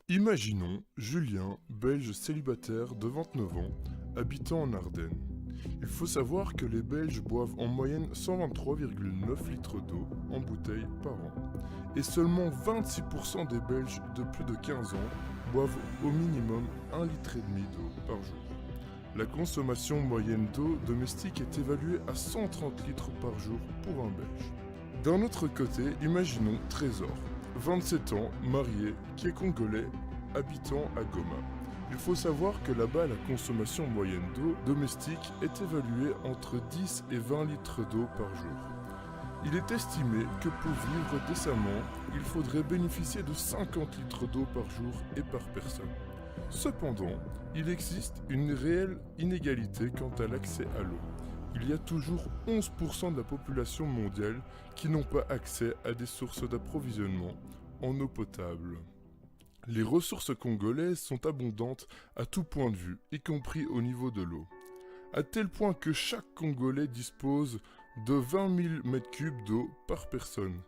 Imaginons Julien, belge célibataire de 29 ans, habitant en Ardennes. Il faut savoir que les Belges boivent en moyenne 123,9 litres d'eau en bouteille par an. Et seulement 26% des Belges de plus de 15 ans boivent au minimum 1,5 litre d'eau par jour. La consommation moyenne d'eau domestique est évaluée à 130 litres par jour pour un Belge. D'un autre côté, imaginons Trésor, 27 ans, marié, qui est congolais, habitant à Goma. Il faut savoir que là-bas, la consommation moyenne d'eau domestique est évaluée entre 10 et 20 litres d'eau par jour. Il est estimé que pour vivre décemment, il faudrait bénéficier de 50 litres d'eau par jour et par personne. Cependant, il existe une réelle inégalité quant à l'accès à l'eau. Il y a toujours 11% de la population mondiale qui n'ont pas accès à des sources d'approvisionnement en eau potable. Les ressources congolaises sont abondantes à tout point de vue, y compris au niveau de l'eau. À tel point que chaque Congolais dispose de 20 000 m3 d'eau par personne.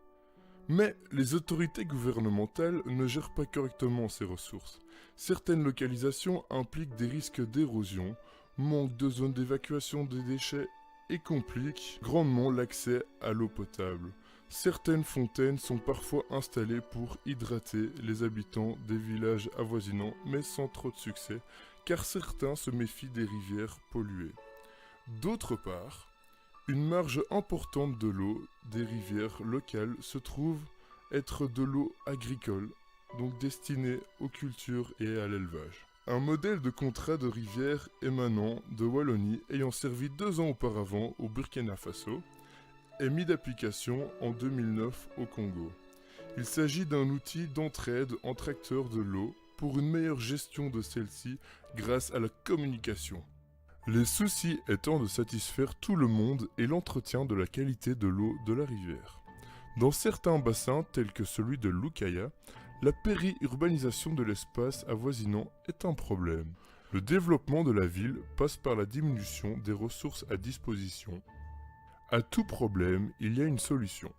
Mais les autorités gouvernementales ne gèrent pas correctement ces ressources. Certaines localisations impliquent des risques d'érosion, manque de zones d'évacuation des déchets et compliquent grandement l'accès à l'eau potable. Certaines fontaines sont parfois installées pour hydrater les habitants des villages avoisinants, mais sans trop de succès, car certains se méfient des rivières polluées. D'autre part, une marge importante de l'eau des rivières locales se trouve être de l'eau agricole, donc destinée aux cultures et à l'élevage. Un modèle de contrat de rivière émanant de Wallonie ayant servi 2 ans auparavant au Burkina Faso est mis d'application en 2009 au Congo. Il s'agit d'un outil d'entraide entre acteurs de l'eau pour une meilleure gestion de celle-ci grâce à la communication. Les soucis étant de satisfaire tout le monde et l'entretien de la qualité de l'eau de la rivière. Dans certains bassins tels que celui de Lukaya, la périurbanisation de l'espace avoisinant est un problème. Le développement de la ville passe par la diminution des ressources à disposition. À tout problème, il y a une solution.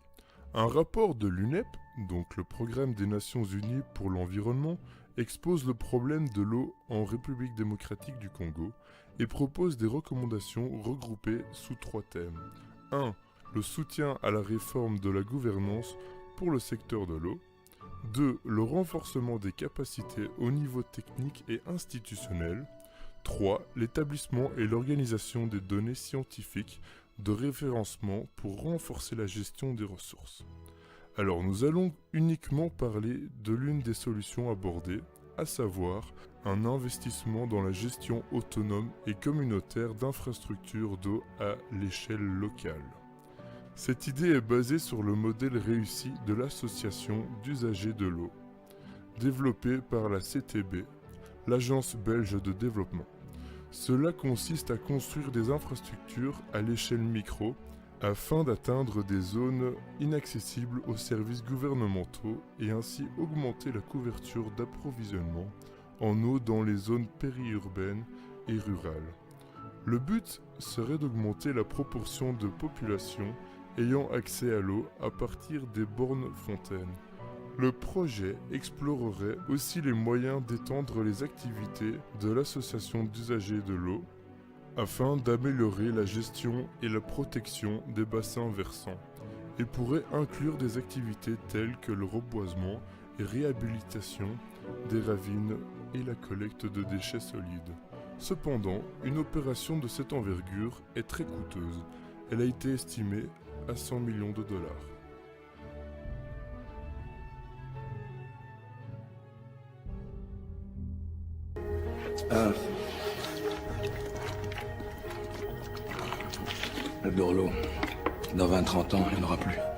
Un rapport de l'UNEP, donc le Programme des Nations Unies pour l'environnement, expose le problème de l'eau en République démocratique du Congo et propose des recommandations regroupées sous 3 thèmes. 1. Le soutien à la réforme de la gouvernance pour le secteur de l'eau. 2. Le renforcement des capacités au niveau technique et institutionnel. 3. L'établissement et l'organisation des données scientifiques de référencement pour renforcer la gestion des ressources. Alors nous allons uniquement parler de l'une des solutions abordées, à savoir un investissement dans la gestion autonome et communautaire d'infrastructures d'eau à l'échelle locale. Cette idée est basée sur le modèle réussi de l'association d'usagers de l'eau, développée par la CTB, l'Agence belge de développement. Cela consiste à construire des infrastructures à l'échelle micro afin d'atteindre des zones inaccessibles aux services gouvernementaux et ainsi augmenter la couverture d'approvisionnement en eau dans les zones périurbaines et rurales. Le but serait d'augmenter la proportion de population ayant accès à l'eau à partir des bornes fontaines. Le projet explorerait aussi les moyens d'étendre les activités de l'association d'usagers de l'eau afin d'améliorer la gestion et la protection des bassins versants et pourrait inclure des activités telles que le reboisement et réhabilitation des ravines et la collecte de déchets solides. Cependant, une opération de cette envergure est très coûteuse. Elle a été estimée à 100 millions de dollars. Le bureau, dans 20-30 ans, il n'y en aura plus.